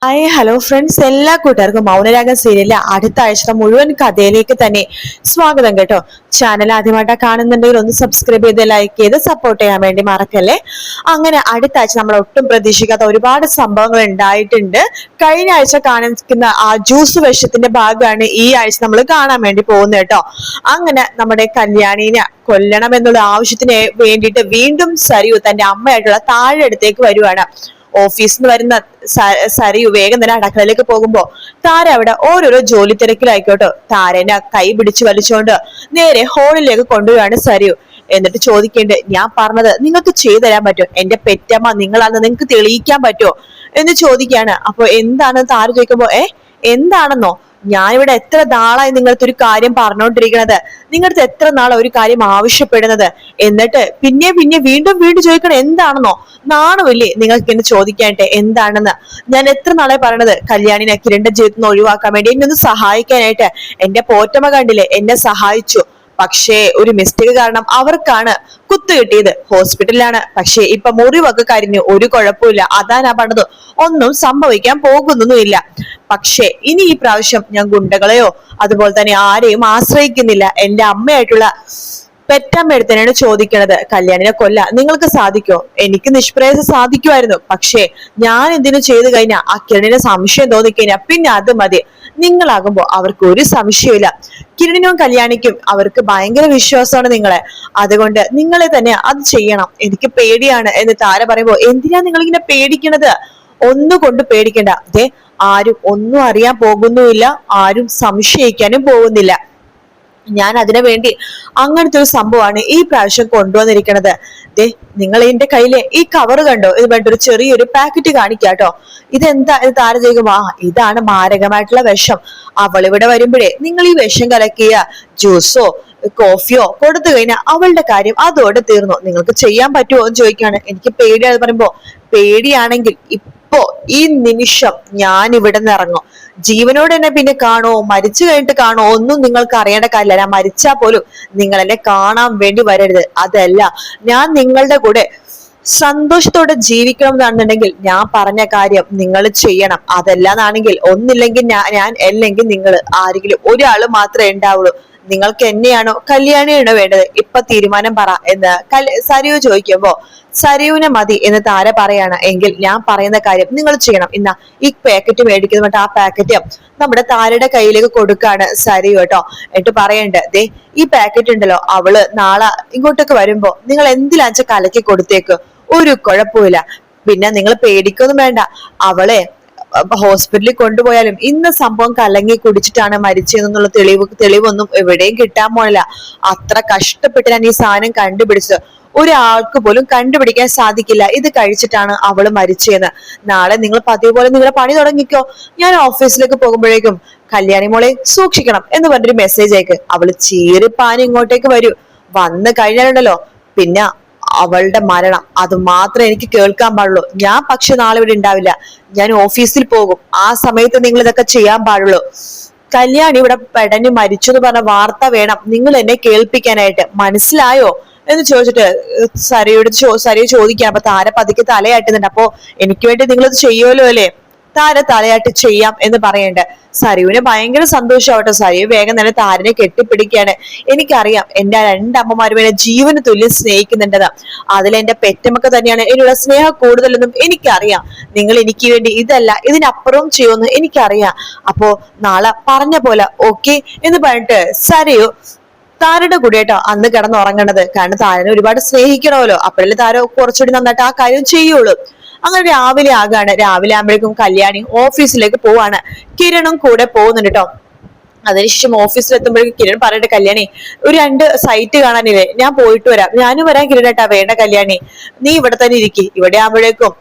Hi hello friends, എല്ലാ കൂട്ടുകാർക്കും മൗനരാഗം സീരിയലിലെ അടുത്ത ആഴ്ച മുഴുവൻ കഥയിലേക്ക് തന്നെ സ്വാഗതം കേട്ടോ. ചാനൽ ആദ്യമായിട്ടാണ് കാണുന്നുണ്ടെങ്കിൽ ഒന്ന് സബ്സ്ക്രൈബ് ചെയ്ത് ലൈക്ക് ചെയ്ത് സപ്പോർട്ട് ചെയ്യാൻ വേണ്ടി മറക്കല്ലേ. അങ്ങനെ അടുത്ത ആഴ്ച നമ്മൾ ഒട്ടും പ്രതീക്ഷിക്കാത്ത ഒരുപാട് സംഭവങ്ങൾ ഉണ്ടായിട്ടുണ്ട്. കഴിഞ്ഞ ആഴ്ച കാണിക്കുന്ന ആ ജ്യൂസ് വിഷത്തിന്റെ ഭാഗമാണ് ഈ ആഴ്ച നമ്മൾ കാണാൻ വേണ്ടി പോകുന്നത് കേട്ടോ. അങ്ങനെ നമ്മുടെ കല്യാണീനെ കൊല്ലണം എന്നുള്ള ആവശ്യത്തിന് വേണ്ടിയിട്ട് വീണ്ടും സരിയു തന്റെ അമ്മയായിട്ടുള്ള താഴെ അടുത്തേക്ക് വരുവാണ്. ഓഫീസിൽ നിന്ന് വരുന്ന സരിയു വേഗം തന്നെ അടുക്കളയിലേക്ക് പോകുമ്പോ താര അവിടെ ഓരോരോ ജോലി തിരക്കിലായിക്കോട്ടോ. താരനെ കൈ പിടിച്ചു വലിച്ചുകൊണ്ട് നേരെ ഹോളിലേക്ക് കൊണ്ടുപോവാണ് സരിയു. എന്നിട്ട് ചോദിക്കേണ്ടത്, ഞാൻ പറഞ്ഞത് നിങ്ങൾക്ക് ചെയ്തു തരാൻ പറ്റുമോ? എന്റെ പെറ്റമ്മ നിങ്ങളാണെന്ന് നിങ്ങൾക്ക് തെളിയിക്കാൻ പറ്റുമോ എന്ന് ചോദിക്കാണ്. അപ്പൊ എന്താണെന്ന് താര ചോദിക്കുമ്പോ എന്താണെന്നോ, ഞാനിവിടെ എത്ര നാളായി നിങ്ങളുടെ ഒരു കാര്യം പറഞ്ഞുകൊണ്ടിരിക്കുന്നത്, നിങ്ങളുടെ എത്ര നാളെ ഒരു കാര്യം ആവശ്യപ്പെടുന്നത്, എന്നിട്ട് പിന്നെ വീണ്ടും ചോദിക്കണം എന്താണെന്നോ? നാണമില്ലേ നിങ്ങൾക്ക് എന്നെ ചോദിക്കാനായിട്ട് എന്താണെന്ന്? ഞാൻ എത്ര നാളെ പറയണത് കല്യാണിനെ കിരണിന്റെ ജീവിതത്തിൽ നിന്ന് ഒഴിവാക്കാൻ വേണ്ടി എന്നെ ഒന്ന് സഹായിക്കാനായിട്ട്. എന്റെ പോറ്റമ്മ കണ്ടില്ലേ എന്നെ സഹായിച്ചു, പക്ഷേ ഒരു മിസ്റ്റേക്ക് കാരണം അവർക്കാണ് കുത്തു കിട്ടിയത്. ഹോസ്പിറ്റലിലാണ്, പക്ഷേ ഇപ്പൊ മുറിവൊക്കെ കരിഞ്ഞു, ഒരു കുഴപ്പമില്ല. അതാ ഞാൻ പറഞ്ഞത്, ഒന്നും സംഭവിക്കാൻ പോകുന്നൊന്നുമില്ല. പക്ഷേ ഇനി ഈ പ്രാവശ്യം ഞാൻ ഗുണ്ടകളെയോ അതുപോലെ തന്നെ ആരെയും ആശ്രയിക്കുന്നില്ല. എന്റെ അമ്മയായിട്ടുള്ള പെറ്റമ്മയെടുത്തന്നെയാണ് ചോദിക്കണത്, കല്യാണിനെ കൊല്ല നിങ്ങൾക്ക് സാധിക്കോ? എനിക്ക് നിഷ്പ്രയാസം സാധിക്കുമായിരുന്നു, പക്ഷേ ഞാൻ എന്തിനു ചെയ്തു കഴിഞ്ഞാൽ ആ കിരണിന് സംശയം തോന്നിക്കഴിഞ്ഞാൽ പിന്നെ അത് മതി. നിങ്ങളാകുമ്പോ അവർക്ക് ഒരു സംശയമില്ല. കിരണിനും കല്യാണിക്കും അവർക്ക് ഭയങ്കര വിശ്വാസമാണ് നിങ്ങളെ, അതുകൊണ്ട് നിങ്ങളെ തന്നെ അത് ചെയ്യണം. എനിക്ക് പേടിയാണ് എന്ന് താര പറയുമ്പോ, എന്തിനാ നിങ്ങൾ ഇങ്ങനെ പേടിക്കണത്? ഒന്നുകൊണ്ട് പേടിക്കണ്ട. ആരും ഒന്നും അറിയാൻ പോകുന്നുമില്ല, ആരും സംശയിക്കാനും പോകുന്നില്ല. ഞാൻ അതിനു വേണ്ടി അങ്ങനത്തെ ഒരു സംഭവമാണ് ഈ പ്രാവശ്യം കൊണ്ടുവന്നിരിക്കണത്. നിങ്ങൾ എന്റെ കയ്യിലെ ഈ കവറ് കണ്ടോ? ഇത് വേണ്ട ഒരു ചെറിയൊരു പാക്കറ്റ് കാണിക്കാട്ടോ. ഇതെന്താ? ഇത് താര ചെയ്യുമ്പോ, ഇതാണ് മാരകമായിട്ടുള്ള വിഷം. അവളിവിടെ വരുമ്പോഴേ നിങ്ങൾ ഈ വിഷം കലക്കിയ ജ്യൂസോ കോഫിയോ കൊടുത്തു കഴിഞ്ഞാൽ അവളുടെ കാര്യം അതോടെ തീർന്നു. നിങ്ങൾക്ക് ചെയ്യാൻ പറ്റുമോ എന്ന് ചോദിക്കാണ്. എനിക്ക് പേടിയാണെന്ന് പറയുമ്പോ, പേടിയാണെങ്കിൽ ഇപ്പോ ഈ നിമിഷം ഞാൻ ഇവിടെ നിന്ന് ഇറങ്ങും. ജീവനോട് എന്നെ പിന്നെ കാണോ മരിച്ചു കഴിഞ്ഞിട്ട് കാണോ ഒന്നും നിങ്ങൾക്ക് അറിയേണ്ട കാര്യമില്ല. ഞാൻ മരിച്ചാ പോലും നിങ്ങൾ എന്നെ കാണാൻ വേണ്ടി വരരുത്. അതല്ല, ഞാൻ നിങ്ങളുടെ കൂടെ സന്തോഷത്തോടെ ജീവിക്കണം എന്നാണെന്നുണ്ടെങ്കിൽ ഞാൻ പറഞ്ഞ കാര്യം നിങ്ങൾ ചെയ്യണം. അതല്ലാന്നാണെങ്കിൽ ഒന്നില്ലെങ്കിൽ ഞാൻ അല്ലെങ്കിൽ നിങ്ങൾ, ആരെങ്കിലും ഒരാള് മാത്രമേ ഉണ്ടാവുള്ളൂ. നിങ്ങൾക്ക് എന്നെയാണോ കല്യാണിയാണോ വേണ്ടത്? ഇപ്പൊ തീരുമാനം പറ എന്ന് സരിയു ചോദിക്കുമ്പോ, സരിയുവിനെ മതി എന്ന് താര പറയാണ്. എങ്കിൽ ഞാൻ പറയുന്ന കാര്യം നിങ്ങൾ ചെയ്യണം. ഇന്നാ ഈ പാക്കറ്റ് മേടിക്കുന്ന ആ പാക്കറ്റ് നമ്മുടെ താരയുടെ കയ്യിലേക്ക് കൊടുക്കാണ് സരിയു കേട്ടോ. എന്നിട്ട് പറയണ്ട്, ഈ പാക്കറ്റ് ഉണ്ടല്ലോ, അവള് നാളെ ഇങ്ങോട്ടേക്ക് വരുമ്പോ നിങ്ങൾ എന്തിലാച്ച കലക്കി കൊടുത്തേക്ക്, ഒരു കുഴപ്പമില്ല. പിന്നെ നിങ്ങൾ പേടിക്കൊന്നും വേണ്ട. അവളെ ഹോസ്പിറ്റലിൽ കൊണ്ടുപോയാലും ഇന്ന് സംഭവം കലങ്ങി കുടിച്ചിട്ടാണ് മരിച്ചതെന്നുള്ള തെളിവൊന്നും എവിടെയും കിട്ടാൻ പോണില്ല. അത്ര കഷ്ടപ്പെട്ട് ഞാൻ ഈ സാധനം കണ്ടുപിടിച്ചത്. ഒരാൾക്ക് പോലും കണ്ടുപിടിക്കാൻ സാധിക്കില്ല ഇത് കഴിച്ചിട്ടാണ് അവള് മരിച്ചതെന്ന്. നാളെ നിങ്ങൾ പതിവ് പോലെ നിങ്ങളുടെ പണി തുടങ്ങിക്കോ. ഞാൻ ഓഫീസിലേക്ക് പോകുമ്പോഴേക്കും കല്യാണി മോളെ സൂക്ഷിക്കണം എന്ന് പറഞ്ഞൊരു മെസ്സേജ് അയക്ക്. അവള് ചീറിപ്പാനി ഇങ്ങോട്ടേക്ക് വരൂ. വന്നു കഴിഞ്ഞാലുണ്ടല്ലോ പിന്നെ അവളുടെ മരണം അത് മാത്രമേ എനിക്ക് കേൾക്കാൻ പാടുള്ളൂ. ഞാൻ പക്ഷെ നാളെ ഇവിടെ ഉണ്ടാവില്ല, ഞാൻ ഓഫീസിൽ പോകും. ആ സമയത്ത് നിങ്ങൾ ഇതൊക്കെ ചെയ്യാൻ പാടുള്ളൂ. കല്യാണി ഇവിടെ പെടഞ്ഞു മരിച്ചു എന്ന് പറഞ്ഞ വാർത്ത വേണം നിങ്ങൾ എന്നെ കേൾപ്പിക്കാനായിട്ട്, മനസ്സിലായോ എന്ന് ചോദിച്ചിട്ട് സരിയു ചോദിക്കാം. അപ്പൊ താര പതുക്കെ തലയാട്ടുന്നുണ്ട്. അപ്പൊ എനിക്ക് വേണ്ടി നിങ്ങളിത് ചെയ്യുമല്ലോ അല്ലേ? താര തലയാട്ടി ചെയ്യാം എന്ന് പറയണ്ട്. സരിയുവിന് ഭയങ്കര സന്തോഷമാവട്ടെ. സരിയു വേഗം തന്നെ താരനെ കെട്ടിപ്പിടിക്കുകയാണ്. എനിക്കറിയാം എന്റെ രണ്ടമ്മമാരും എന്നെ ജീവന് തുല്യം സ്നേഹിക്കുന്നുണ്ടെന്ന്. അതിലെന്റെ പെറ്റമ്മക്ക് തന്നെയാണ് എന്നുള്ള സ്നേഹം കൂടുതലെന്നും എനിക്കറിയാം. നിങ്ങൾ എനിക്ക് വേണ്ടി ഇതല്ല ഇതിനപ്പുറവും ചെയ്യുമെന്ന് എനിക്കറിയാം. അപ്പോ നാളെ പറഞ്ഞ പോലെ ഓക്കെ എന്ന് പറഞ്ഞിട്ട് സരിയു താരയുടെ കൂടെയാട്ടോ അന്ന് കിടന്നുറങ്ങണത്. കാരണം താരനെ ഒരുപാട് സ്നേഹിക്കണമല്ലോ, അപ്പോഴല്ലേ താര കുറച്ചുകൂടി നന്നായിട്ട് ആ കാര്യം ചെയ്യുള്ളൂ. അങ്ങനെ രാവിലെ ആകുമ്പോഴേക്കും കല്യാണി ഓഫീസിലേക്ക് പോവാണ്. കിരണും കൂടെ പോകുന്നുണ്ട് കേട്ടോ. അതിനുശേഷം ഓഫീസിൽ എത്തുമ്പോഴേക്കും കിരൺ പറയട്ടെ, കല്യാണി ഒരു 2 സൈറ്റ് കാണാനില്ലേ, ഞാൻ പോയിട്ട് വരാം. ഞാനും വരാൻ കിരണേട്ടാ. വേണ്ട കല്യാണി, നീ ഇവിടെ തന്നെ ഇരിക്കും. ഇവിടെ ആകുമ്പോഴേക്കും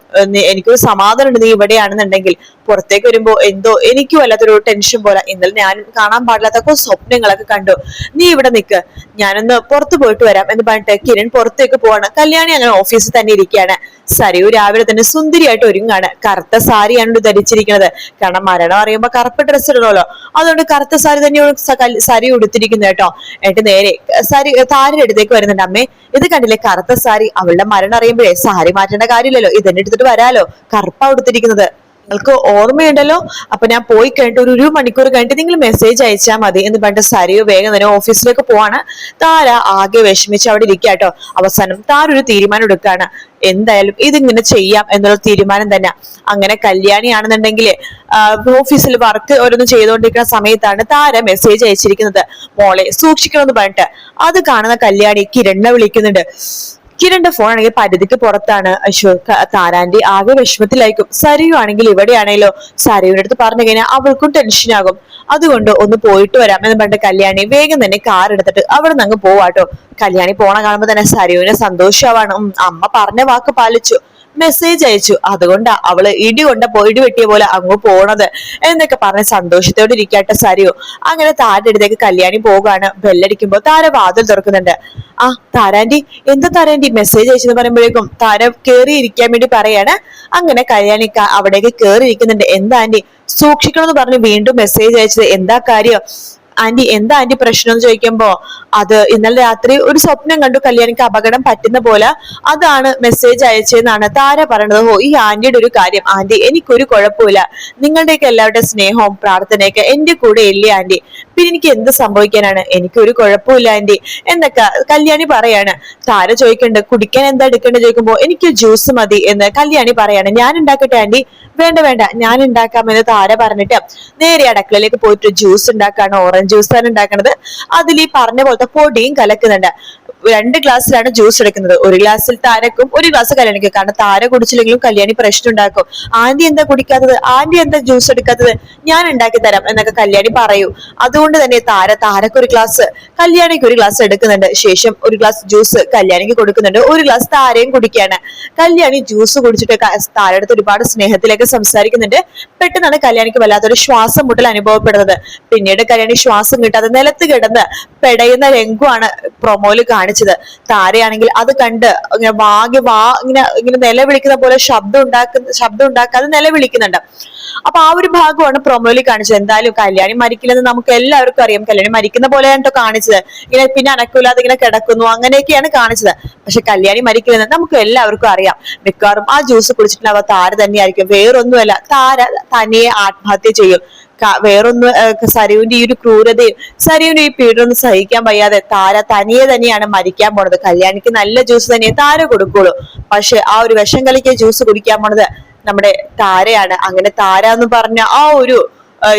എനിക്കൊരു സമാധാനം ഉണ്ട്. നീ ഇവിടെയാണെന്നുണ്ടെങ്കിൽ പുറത്തേക്ക് വരുമ്പോ എന്തോ എനിക്കും വല്ലാത്തൊരു ടെൻഷൻ പോലെ. ഇന്നലെ ഞാൻ കാണാൻ പാടില്ലാത്ത സ്വപ്നങ്ങളൊക്കെ കണ്ടു. നീ ഇവിടെ നിൽക്ക്, ഞാനൊന്ന് പുറത്തു പോയിട്ട് വരാം എന്ന് പറഞ്ഞിട്ട് കിരൺ പുറത്തേക്ക് പോവാണ്. കല്യാണി അങ്ങനെ ഓഫീസിൽ തന്നെ ഇരിക്കുകയാണ്. സരിയു രാവിലെ തന്നെ സുന്ദരിയായിട്ട് ഒരുങ്ങാണ്. കറുത്ത സാരിയാണ് ധരിച്ചിരിക്കുന്നത്. കാരണം മരണം അറിയുമ്പോ കറുപ്പ് ഡ്രസ്സ് ഇടണമല്ലോ, അതുകൊണ്ട് കറുത്ത സാരി തന്നെയാണ് സരി ഉടുത്തിരിക്കുന്നത് കേട്ടോ. എന്നിട്ട് നേരെ താരയുടെ അടുത്തേക്ക് വരുന്നുണ്ട്. അമ്മേ, ഇത് കണ്ടില്ലേ കറുത്ത സാരി? അവളുടെ മരണം അറിയുമ്പോഴേ സാരി മാറ്റേണ്ട കാര്യമില്ലല്ലോ, ഇതെന്നെ എടുത്തിട്ട് വരാലോ, കറുപ്പാ ഉടുത്തിരിക്കുന്നത്. നിങ്ങൾക്ക് ഓർമ്മയുണ്ടല്ലോ, അപ്പൊ ഞാൻ പോയി കഴിഞ്ഞിട്ട് ഒരു മണിക്കൂർ കഴിഞ്ഞിട്ട് നിങ്ങൾ മെസ്സേജ് അയച്ചാൽ മതി എന്ന് പറഞ്ഞിട്ട് സരിയു വേഗം തന്നെ ഓഫീസിലേക്ക് പോവാണ്. താര ആകെ വിഷമിച്ച് അവിടെ ഇരിക്കാട്ടോ. അവസാനം താര ഒരു തീരുമാനം എടുക്കാണ്, എന്തായാലും ഇതിങ്ങനെ ചെയ്യാം എന്നുള്ള തീരുമാനം തന്നെ. അങ്ങനെ കല്യാണിയാണെന്നുണ്ടെങ്കിൽ ഓഫീസിൽ വർക്ക് ഓരോന്നും ചെയ്തുകൊണ്ടിരിക്കുന്ന സമയത്താണ് താര മെസ്സേജ് അയച്ചിരിക്കുന്നത്, മോളെ സൂക്ഷിക്കണമെന്ന് പറഞ്ഞിട്ട്. അത് കാണുന്ന കല്യാണി കിരണിനെ വിളിക്കുന്നുണ്ട്. കിരണിന്റെ ഫോൺ ആണെങ്കിൽ പരിധിക്ക് പുറത്താണ്. താരാന്റെ ആകെ വിഷമത്തിലായിരിക്കും. സരിയു ആണെങ്കിൽ ഇവിടെയാണേലോ. സരിയുടെ അടുത്ത് പറഞ്ഞു കഴിഞ്ഞാൽ അവൾക്കും ടെൻഷനാകും. അതുകൊണ്ട് ഒന്ന് പോയിട്ട് വരാം എന്ന് പറഞ്ഞിട്ട് കല്യാണി വേഗം തന്നെ കാർ എടുത്തിട്ട് അവിടെ നിന്ന് അങ്ങ് പോവാട്ടോ. കല്യാണി പോണ കാണുമ്പോ തന്നെ സരിയുവിന് സന്തോഷമാണ്. അമ്മ പറഞ്ഞ വാക്ക് പാലിച്ചു, മെസ്സേജ് അയച്ചു, അതുകൊണ്ടാ അവള് ഇടി വെട്ടിയ പോലെ അങ്ങ് പോണത് എന്നൊക്കെ പറഞ്ഞ് സന്തോഷത്തോടെ ഇരിക്കട്ടെ സരിയു. അങ്ങനെ താരുടെ അടുത്തേക്ക് കല്യാണി പോകാണ്. ബെല്ലടിക്കുമ്പോ താര വാതിൽ തുറക്കുന്നുണ്ട്. ആ താരാന്റി, എന്താ താരാന്റി മെസ്സേജ് അയച്ചെന്ന് പറയുമ്പോഴേക്കും താര കേറി ഇരിക്കാൻ വേണ്ടി പറയാണ്. അങ്ങനെ കല്യാണി അവിടേക്ക് കേറി ഇരിക്കുന്നുണ്ട്. എന്താ ആന്റി സൂക്ഷിക്കണമെന്ന് പറഞ്ഞ് വീണ്ടും മെസ്സേജ് അയച്ചത്, എന്താ കാര്യം ആന്റി, എന്താ ആന്റി പ്രശ്നം എന്ന് ചോദിക്കുമ്പോ, അത് ഇന്നലെ രാത്രി ഒരു സ്വപ്നം കണ്ടു കല്യാണിക്ക് അപകടം പറ്റുന്ന പോലെ, അതാണ് മെസ്സേജ് അയച്ചതെന്നാണ് താര പറയണത്. ഓ, ഈ ആന്റിയുടെ ഒരു കാര്യം ആന്റി, എനിക്കൊരു കുഴപ്പമില്ല, നിങ്ങളുടെയൊക്കെ എല്ലാവരുടെ സ്നേഹവും പ്രാർത്ഥനയൊക്കെ എന്റെ കൂടെ ഇല്ലേ ആന്റി, പിന്നെ എനിക്ക് എന്ത് സംഭവിക്കാനാണ്, എനിക്കൊരു കുഴപ്പമില്ല ആന്റി എന്നൊക്കെ കല്യാണി പറയാണ്. താര ചോദിക്കണ്ട് കുടിക്കാൻ എന്താ എടുക്കേണ്ടത് ചോദിക്കുമ്പോ, എനിക്ക് ജ്യൂസ് മതി എന്ന് കല്യാണി പറയാണ്. ഞാൻ ഉണ്ടാക്കട്ടെ ആന്റി? വേണ്ട വേണ്ട, ഞാൻ ഉണ്ടാക്കാമെന്ന് താര പറഞ്ഞിട്ട് നേരെ അടുക്കളയിലേക്ക് പോയിട്ട് ജ്യൂസ് ഉണ്ടാക്കാണ്. ഓറഞ്ച് ജ്യൂസാണ് ഉണ്ടാക്കുന്നത്. അതിൽ ഈ പറഞ്ഞ പോലത്തെ പൊടിയും കലക്കുന്നുണ്ട്. 2 ഗ്ലാസ്സിലാണ് ജ്യൂസ് എടുക്കുന്നത്. ഒരു ഗ്ലാസ്സിൽ താരക്കും ഒരു ഗ്ലാസ് കല്യാണിക്കും. കാരണം താര കുടിച്ചില്ലെങ്കിലും കല്യാണി പ്രശ്നം ഉണ്ടാക്കും. ആന്റി എന്താ കുടിക്കാത്തത്, ആന്റി എന്താ ജ്യൂസ് എടുക്കാത്തത്, ഞാൻ ഉണ്ടാക്കി തരാം എന്നൊക്കെ കല്യാണി പറയൂ. അതുകൊണ്ട് തന്നെ താരക്ക് ഒരു ഗ്ലാസ്, കല്യാണിക്ക് ഒരു ഗ്ലാസ് എടുക്കുന്നുണ്ട്. ശേഷം ഒരു ഗ്ലാസ് ജ്യൂസ് കല്യാണിക്ക് കൊടുക്കുന്നുണ്ട്. ഒരു ഗ്ലാസ് താരയും കുടിക്കുകയാണ്. കല്യാണി ജ്യൂസ് കുടിച്ചിട്ട് താരടുത്ത് ഒരുപാട് സ്നേഹത്തിലേക്ക് സംസാരിക്കുന്നുണ്ട്. പെട്ടെന്നാണ് കല്യാണിക്ക് വല്ലാത്തൊരു ശ്വാസം മുട്ടൽ അനുഭവപ്പെടുന്നത്. പിന്നീട് കല്യാണി ശ്വാസം കിട്ടാതെ നിലത്ത് കിടന്ന് പെടയുന്ന രംഗമാണ് പ്രൊമോയില് കാണിച്ചത്. താരയാണെങ്കിൽ അത് കണ്ട് ഇങ്ങനെ നിലവിളിക്കുന്ന പോലെ ശബ്ദം ഉണ്ടാക്കാതെ നിലവിളിക്കുന്നുണ്ട്. അപ്പൊ ആ ഒരു ഭാഗമാണ് പ്രൊമോയില് കാണിച്ചത്. എന്തായാലും കല്യാണി മരിക്കില്ലെന്ന് നമുക്ക് എല്ലാവർക്കും അറിയാം. കല്യാണി മരിക്കുന്ന പോലെയാണ് കേട്ടോ കാണിച്ചത്. ഇങ്ങനെ പിന്നെ അനക്കൂലാതെ ഇങ്ങനെ കിടക്കുന്നു, അങ്ങനെയൊക്കെയാണ് കാണിച്ചത്. പക്ഷെ കല്യാണി മരിക്കില്ലെന്ന് നമുക്ക് എല്ലാവർക്കും അറിയാം. മിക്കവാറും ആ ജ്യൂസ് കുടിച്ചിട്ടുണ്ടാവുക താര തന്നെയായിരിക്കും. വേറൊന്നുമല്ല, താര തനിയെ ആത്മഹത്യ ചെയ്യും. വേറൊന്ന് സരിയുവിന്റെ ഈ ഒരു ക്രൂരതയും സരിയുവിന്റെ ഈ പീഡനൊന്നും സഹിക്കാൻ വയ്യാതെ താര തനിയാണ് മരിക്കാൻ പോണത്. കല്യാണിക്ക് നല്ല ജ്യൂസ് തന്നെ താര കൊടുക്കുള്ളൂ. പക്ഷെ ആ ഒരു വിഷം കളിക്കിയ ജ്യൂസ് കുടിക്കാൻ പോണത് നമ്മുടെ താരയാണ്. അങ്ങനെ താര എന്ന് പറഞ്ഞ ആ ഒരു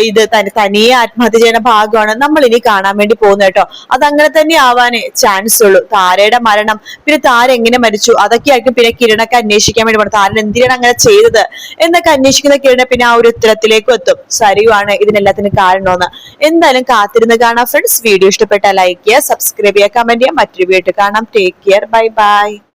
ഇത് തനിയെ ആത്മഹത്യ ചെയ്യുന്ന ഭാഗമാണ് നമ്മൾ ഇനി കാണാൻ വേണ്ടി പോകുന്നത് കേട്ടോ. അതങ്ങനെ തന്നെ ആവാനേ ചാൻസ് ഉള്ളൂ. താരയുടെ മരണം, പിന്നെ താര എങ്ങനെ മരിച്ചു, അതൊക്കെ ആയിരിക്കും പിന്നെ കിരണൊക്കെ അന്വേഷിക്കാൻ വേണ്ടി പോകണം. താരൻ എന്തിനാണ് അങ്ങനെ ചെയ്തത് എന്നൊക്കെ അന്വേഷിക്കുന്ന കിരണ പിന്നെ ആ ഒരു ഉത്തരത്തിലേക്കും എത്തും. സരിയുവാണ് ഇതിനെല്ലാത്തിനും കാരണമെന്ന്. എന്തായാലും കാത്തിരുന്ന് കാണാം ഫ്രണ്ട്സ്. വീഡിയോ ഇഷ്ടപ്പെട്ടാൽ ലൈക്ക് ചെയ്യുക, സബ്സ്ക്രൈബ് ചെയ്യുക, കമന്റ് ചെയ്യുക. മറ്റൊരു വീഡിയോ കാണാം. Take care, bye bye.